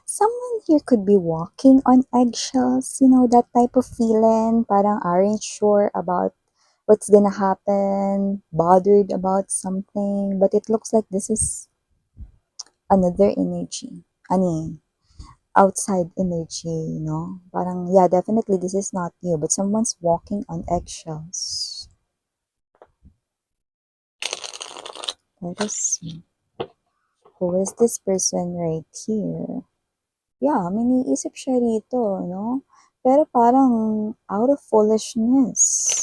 Someone here could be walking on eggshells, that type of feeling, parang aren't sure about what's gonna happen, bothered about something, but it looks like this is another energy. Ani, outside energy. Parang, yeah, definitely this is not you, but someone's walking on eggshells. Let us see. Who is this person right here? Yeah, may iniisip siya rito, no? Pero parang out of foolishness.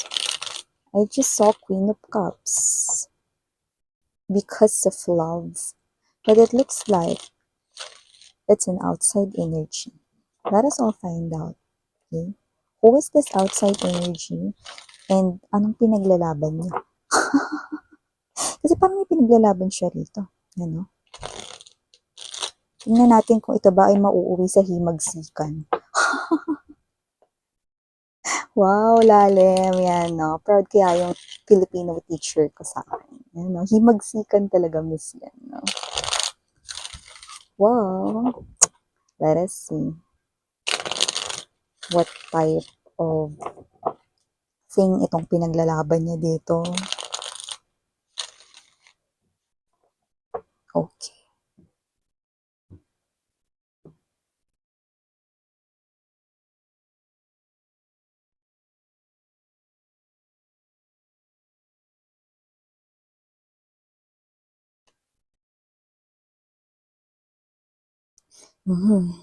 I just saw Queen of Cups because of love. But it looks like it's an outside energy. Let us all find out, okay? Who is this outside energy and anong pinaglalaban niya? Kasi parang may pinaglalaban siya rito. Ano? Tingnan natin kung ito ba ay mauuwi sa himagsikan. Wow, lalim. Yan, no? Proud kaya yung Filipino teacher ko sa akin. Yan, no? Himagsikan talaga, miss yan, no? Wow. Let us see. What type of thing itong pinaglalaban niya dito? Okay. Mhm.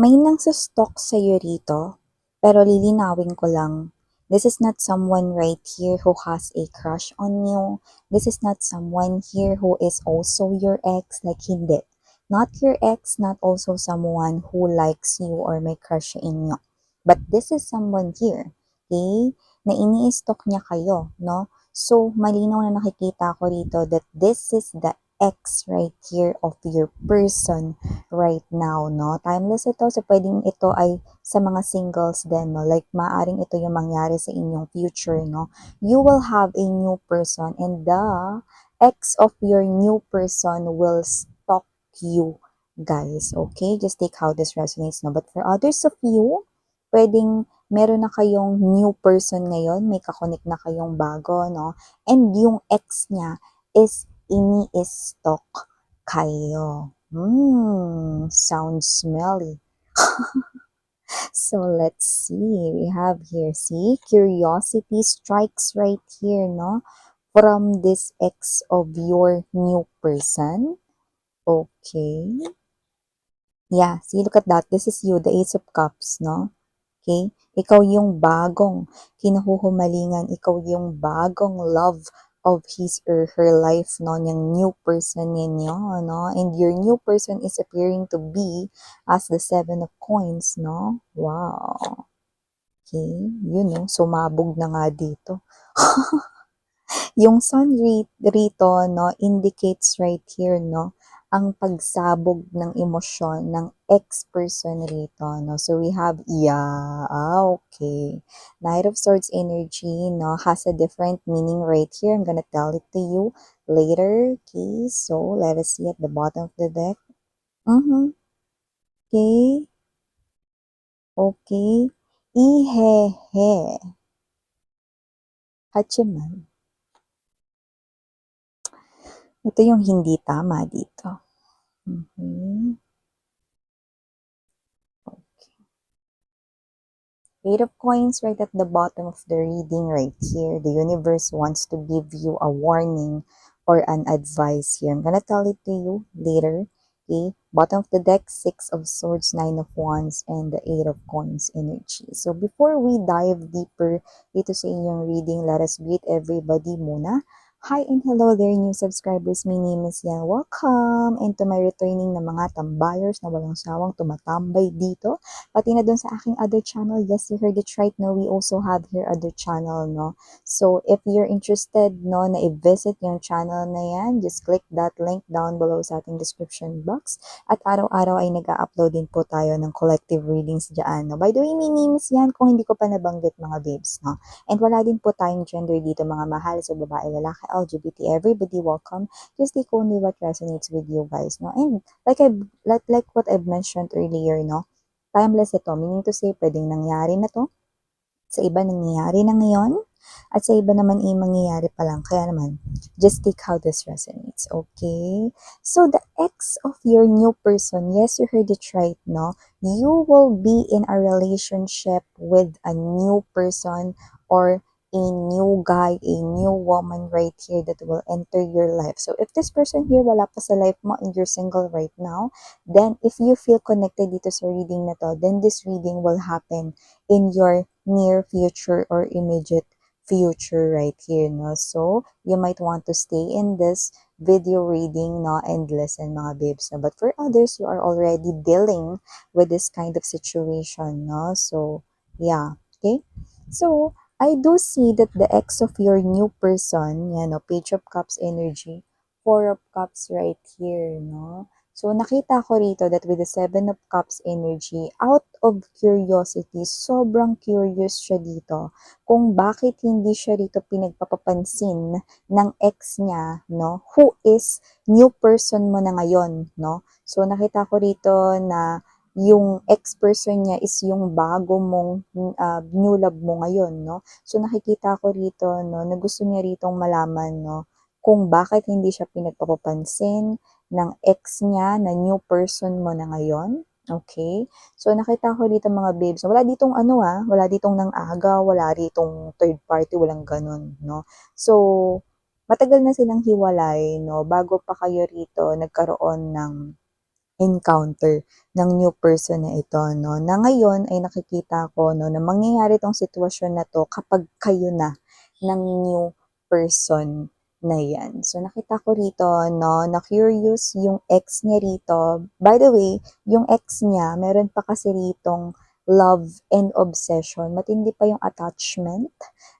May nangsustalk sa'yo rito, pero lilinawin ko lang, this is not someone right here who has a crush on you. This is not someone here who is also your ex, like hindi. Not your ex, not also someone who likes you or may crush in you. But this is someone here, okay, na ini-stalk niya kayo, no? So, malinaw na nakikita ko rito that this is the ex right here of your person right now, no? Timeless ito, so pwedeng ito ay sa mga singles din, no? Like, maaring ito yung mangyari sa inyong future, no? You will have a new person and the ex of your new person will stalk you, guys. Okay? Just take how this resonates, no? But for others of you, pwedeng meron na kayong new person ngayon, may kakonek na kayong bago, no? And yung ex niya is ini-stalk kayo. Sounds smelly. So let's see. We have here, see, curiosity strikes right here, no? From this ex of your new person. Okay. Yeah, see, look at that. This is you, the Ace of Cups, no? Okay? Ikaw yung bagong kinahuhumalingan. Ikaw yung bagong love of his or her life, no? Yung new person ninyo, no? And your new person is appearing to be as the Seven of Coins, no? Wow. Okay? Yun, no? Sumabog na nga dito. Yung sun rito, no, indicates right here, no, ang pagsabog ng emosyon ng ex-person rito, no. So, we have, yeah, okay. Knight of Swords energy, no, has a different meaning right here. I'm gonna tell it to you later, okay. So, let us see at the bottom of the deck. Okay. Okay. Ihehe. Hachiman. Ito yung hindi tama dito. Mhm. Okay. Eight of Coins right at the bottom of the reading right here. The universe wants to give you a warning or an advice here. I'm gonna tell it to you later. Okay, bottom of the deck, Six of Swords, Nine of Wands, and the Eight of Coins energy. So before we dive deeper dito sa inyong reading, let us greet everybody muna. Hi and hello there, new subscribers. My name is Yan. Welcome! And to my returning na mga tambayers na walang sawang tumatambay dito. Pati na dun sa aking other channel. Yes, you heard it right, no? We also have here other channel, no? So, if you're interested, no, na i-visit yung channel na yan, just click that link down below sa ating description box. At araw-araw ay nag-upload din po tayo ng collective readings dyan, no? By the way, my name is Yan, kung hindi ko pa nabanggit mga babes, no? And wala din po tayong gender dito, mga mahal, so babae, lalaki, LGBT, everybody welcome. Just take only what resonates with you guys, no? And like what I've mentioned earlier, no? Timeless ito, meaning to say, pwedeng nangyari na to, sa iba nangyayari na ngayon, at sa iba naman mangyayari pa lang. Kaya naman, just take how this resonates, okay? So, the ex of your new person, yes, you heard it right, no? You will be in a relationship with a new person or a new guy, a new woman right here that will enter your life. So, if this person here wala pa sa life mo and you're single right now, then if you feel connected dito sa reading na to, then this reading will happen in your near future or immediate future right here, no? So, you might want to stay in this video reading, no, and listen, mga babes, no? But for others, you are already dealing with this kind of situation, no? So, yeah, okay? So, I do see that the ex of your new person, yan, no, Page of Cups energy, Four of Cups right here, no? So, nakita ko rito that with the Seven of Cups energy, out of curiosity, sobrang curious siya dito kung bakit hindi siya rito pinagpapapansin ng ex niya, no? Who is new person mo na ngayon, no? So, nakita ko rito na yung ex-person niya is yung bago mong new love mo ngayon, no? So, nakikita ko rito, no, na gusto niya ritong malaman, no, kung bakit hindi siya pinagpapapansin ng ex niya na new person mo na ngayon. Okay? So, nakita ko dito mga babes, wala ditong wala ditong nang aga, wala ditong third party, walang ganun, no? So, matagal na silang hiwalay, no? Bago pa kayo rito nagkaroon ng encounter ng new person na ito, no? Na ngayon ay nakikita ko, no, na mangyayari tong sitwasyon na to kapag kayo na ng new person na yan. So, nakita ko rito, no, na curious yung ex niya rito. By the way, yung ex niya, meron pa kasi ritong love and obsession. Matindi pa yung attachment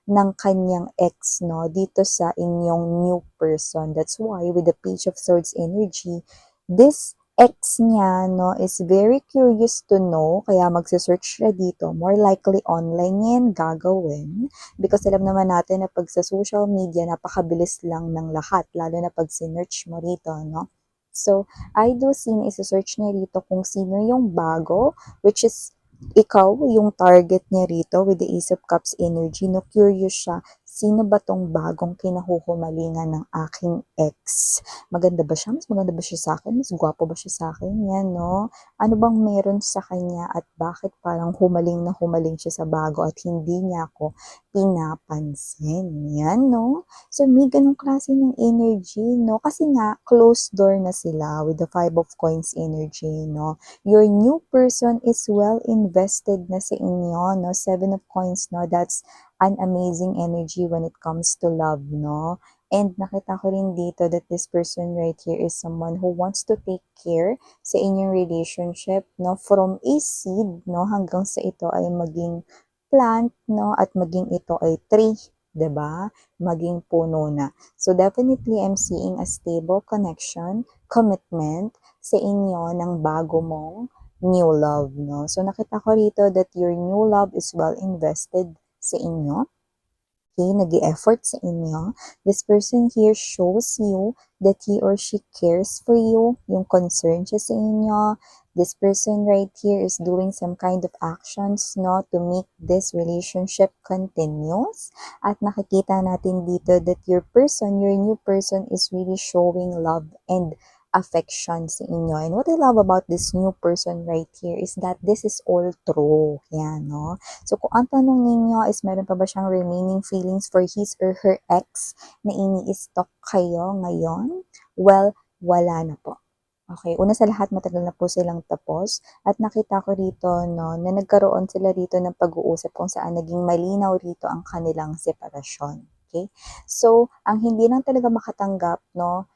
ng kanyang ex, no, dito sa inyong new person. That's why, with the Page of Swords energy, this ex niya, no, is very curious to know, kaya magse-search siya dito. More likely, online yan gagawin. Because alam naman natin na pag sa social media, napakabilis lang ng lahat, lalo na pag sinearch mo rito, no? So, I do see na isa-search niya rito kung sino yung bago, which is ikaw, yung target niya rito with the Ace of Cups energy, no? Curious siya, sino ba tong bagong kinahuhumalingan ng aking ex? Maganda ba siya? Mas maganda ba siya sa akin? Mas gwapo ba siya sa akin? Yan, no? Ano bang meron sa kanya at bakit parang humaling na humaling siya sa bago at hindi niya ako pinapansin? Yan, no? So, may ganong klase ng energy, no? Kasi nga, closed door na sila with the Five of Coins energy, no? Your new person is well invested na sa inyo, no? Seven of Coins, no? That's an amazing energy when it comes to love, no? And nakita ko rin dito that this person right here is someone who wants to take care sa inyong relationship, no? From a seed, no? Hanggang sa ito ay maging plant, no? At maging ito ay tree, 'di ba? Maging puno na. So definitely I'm seeing a stable connection, commitment sa inyo ng bago mong new love, no? So nakita ko rito that your new love is well invested sa inyo. Okay, nag-effort sa inyo. This person here shows you that he or she cares for you, yung concern siya sa inyo. This person right here is doing some kind of actions, no, to make this relationship continuous. At nakikita natin dito that your person, your new person is really showing love and affection sa inyo. And what I love about this new person right here is that this is all true. Yan, no? So, kung ang tanong ninyo is meron pa ba siyang remaining feelings for his or her ex na ini-stalk kayo ngayon? Well, wala na po. Okay, una sa lahat, matagal na po silang tapos at nakita ko rito, no, na nagkaroon sila rito ng pag-uusap kung saan naging malinaw rito ang kanilang separasyon. Okay? So, ang hindi lang talaga makatanggap, no,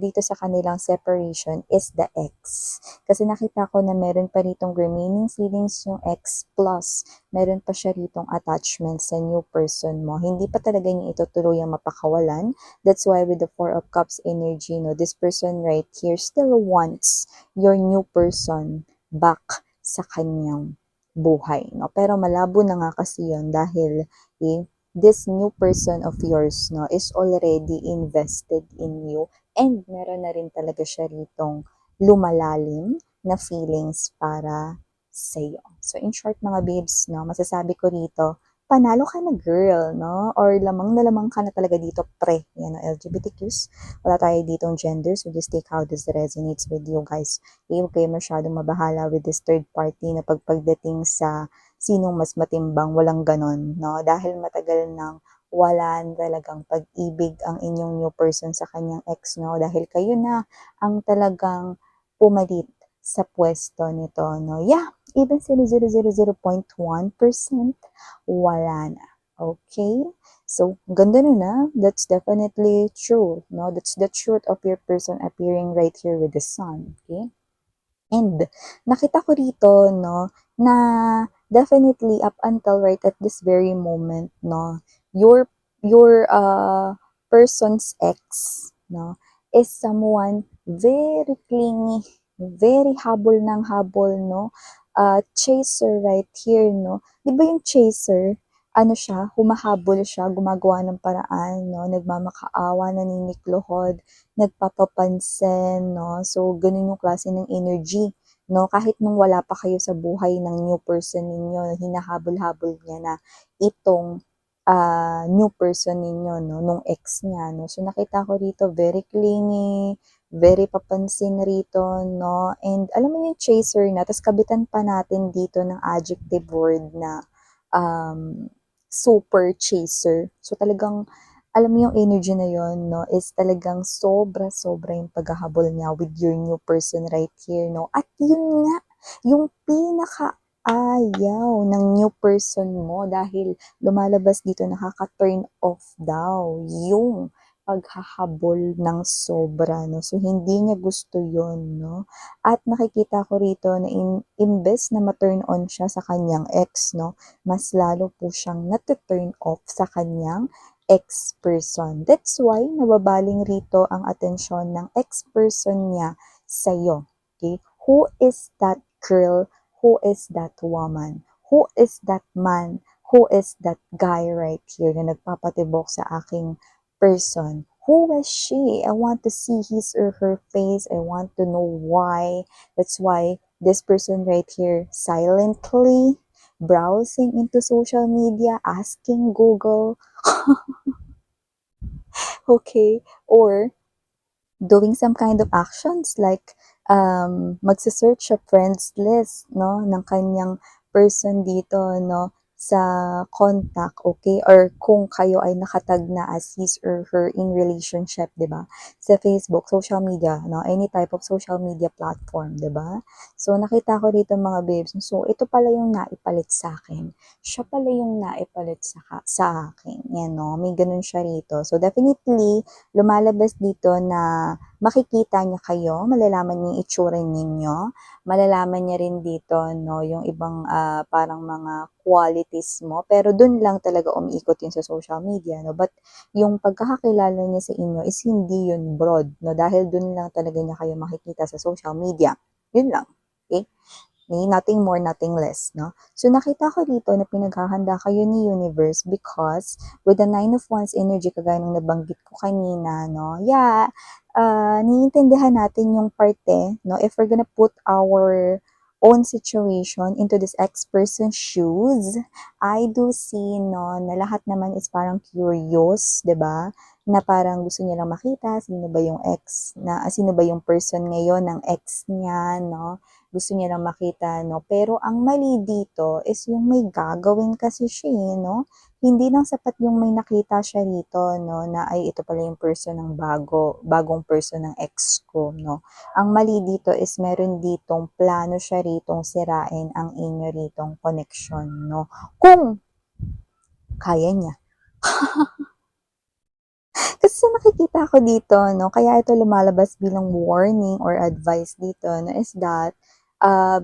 dito sa kanilang separation is the ex. Kasi nakita ko na meron pa ritong remaining feelings yung ex plus meron pa siya ritong attachment sa new person mo. Hindi pa talaga niya ito tuluyang mapakawalan. That's why with the Four of Cups energy, no, this person right here still wants your new person back sa kanyang buhay, no? Pero malabo na nga kasi yun dahil this new person of yours, no, is already invested in you and meron na rin talaga siya ritong lumalalim na feelings para sa'yo. So, in short mga babes, no, masasabi ko rito, panalo ka na girl, no? Or lamang na lamang ka na talaga dito, pre. Yan, no, LGBTQs. Wala tayo ditong gender, so just take how this resonates with you guys. Huwag kayo masyadong mabahala with this third party na pagdating sa sinong mas matimbang, walang ganon, no? Dahil matagal nang wala talagang pag-ibig ang inyong new person sa kanyang ex, no? Dahil kayo na ang talagang pumalit sa pwesto nito, no? Yeah, even 0.1%, wala na. Okay? So, ganda nun na. That's definitely true, no? That's the truth of your person appearing right here with the sun, okay? And nakita ko rito, no, na definitely up until right at this very moment, no, your person's ex, no, is someone very clingy, very habol ng habol, no, chaser right here, no. Di ba yung chaser, ano siya, humahabol siya, gumagawa ng paraan, no, nagmamakaawa, naniniklohod, nagpapapansin, no? So, ganun yung klase ng energy, no? Kahit nung wala pa kayo sa buhay ng new person ninyo, hinahabol-habol niya na itong new person ninyo, no? Nung ex niya, no? So, nakita ko rito, very clingy, very papansin rito, no? And alam mo yung chaser na, tapos kabitan pa natin dito ng adjective word na super chaser. So, talagang alam mo yung energy na yon, no, is talagang sobra-sobra yung paghahabol niya with your new person right here, no. At yun nga, yung pinaka-ayaw ng new person mo dahil lumalabas dito nakaka-turn off daw yung paghahabol ng sobra, no. So, hindi niya gusto yon, no. At nakikita ko rito na imbes na ma-turn on siya sa kanyang ex, no, mas lalo po siyang nati-turn off sa kanyang ex-person. That's why nababaling rito ang atensyon ng ex-person niya sa'yo. Okay? Who is that girl? Who is that woman? Who is that man? Who is that guy right here na nagpapatibok sa aking person? Who is she? I want to see his or her face. I want to know why. That's why this person right here silently browsing into social media, asking Google, okay, or doing some kind of actions like magse-search sa friends list, no, ng kanyang person dito, no, sa contact, okay? Or kung kayo ay nakatag na as his or her in relationship, 'di ba? Sa Facebook, social media, no, any type of social media platform, 'di ba? So nakita ko dito mga babes, so ito pala yung naipalit sa akin. Siya pala yung naipalit sa akin. Yan, no? May ganun siya rito. So definitely lumalabas dito na makikita niya kayo, malalaman niya yung itsura ninyo, malalaman niya rin dito, no, yung ibang parang mga qualities mo, pero dun lang talaga umiikot yun sa social media, no, but yung pagkakakilala niya sa inyo is hindi yun broad, no, dahil dun lang talaga niya kayo makikita sa social media, yun lang, okay? Nothing more, nothing less, no? So, nakita ko dito na pinaghahanda kayo ni Universe because with the 9 of Wands energy, kagaya ng nabanggit ko kanina, no? Yeah, naiintindihan natin yung parte, no? If we're gonna put our own situation into this ex-person's shoes, I do see, no, na lahat naman is parang curious, 'di ba? Na parang gusto niya lang makita sino ba yung ex na sino ba yung person ngayon ng ex niya, no? Gusto niya lang makita, no? Pero ang mali dito is yung may gagawin kasi siya, no? Hindi lang sapat yung may nakita siya rito, no? Na ay ito pala yung person ng bagong person ng ex ko, no? Ang mali dito is meron ditong plano siya ritong sirain ang inyo ritong connection, no? Kung kaya niya. Kasi sa nakikita ko dito, no, kaya ito lumalabas bilang warning or advice dito, no, is that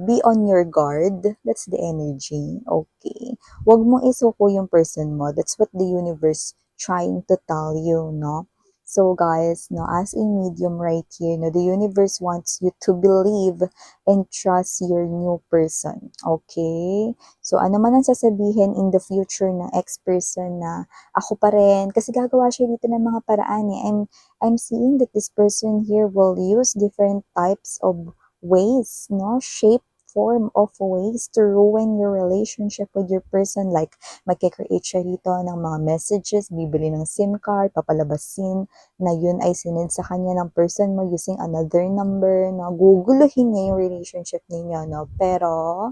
be on your guard. That's the energy. Okay. Huwag mong isuko yung person mo. That's what the universe trying to tell you, no? So guys, no, as a medium right here, no, the universe wants you to believe and trust your new person. Okay? So ano man ang sasabihin in the future ng ex-person na ako pa rin, kasi gagawa siya dito ng mga paraan eh. I'm seeing that this person here will use different types of ways, no, shape, form of ways to ruin your relationship with your person. Like, magkikreate siya dito ng mga messages, bibili ng SIM card, papalabasin na yun ay sinend sa kanya ng person mo using another number, no? Guguluhin niya yung relationship ninyo, no? Pero,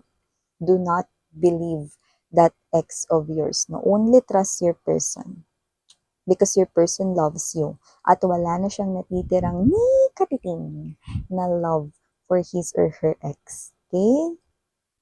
do not believe that ex of yours, no? Only trust your person because your person loves you at wala na siyang natitirang ni katiting na love for his or her ex. Okay?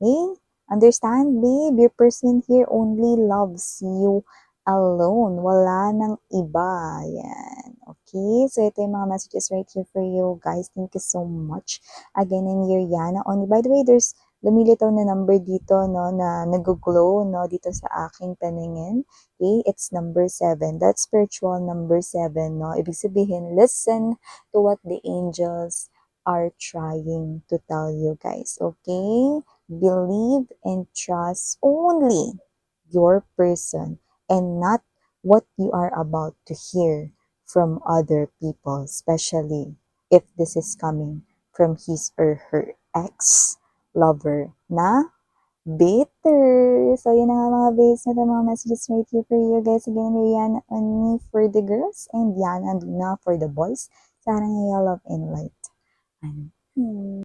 Okay? Understand, babe? Your person here only loves you alone. Wala nang iba. Yan. Okay? So, ito yung mga messages right here for you, guys. Thank you so much. Again, I'm Yuriana. Only, by the way, there's lumilitaw na number dito, no, na nag-glow, no, dito sa aking paningin. Okay? It's number 7. That's spiritual number 7, no? Ibig sabihin, listen to what the angels are trying to tell you, guys. Okay? Believe and trust only your person and not what you are about to hear from other people, especially if this is coming from his or her ex-lover na bitter. So, yun na nga mga babes na mga messages right here for you guys. Again, Rihanna on me for the girls and Yana and Luna for the boys. Sana nga love and light. Ano?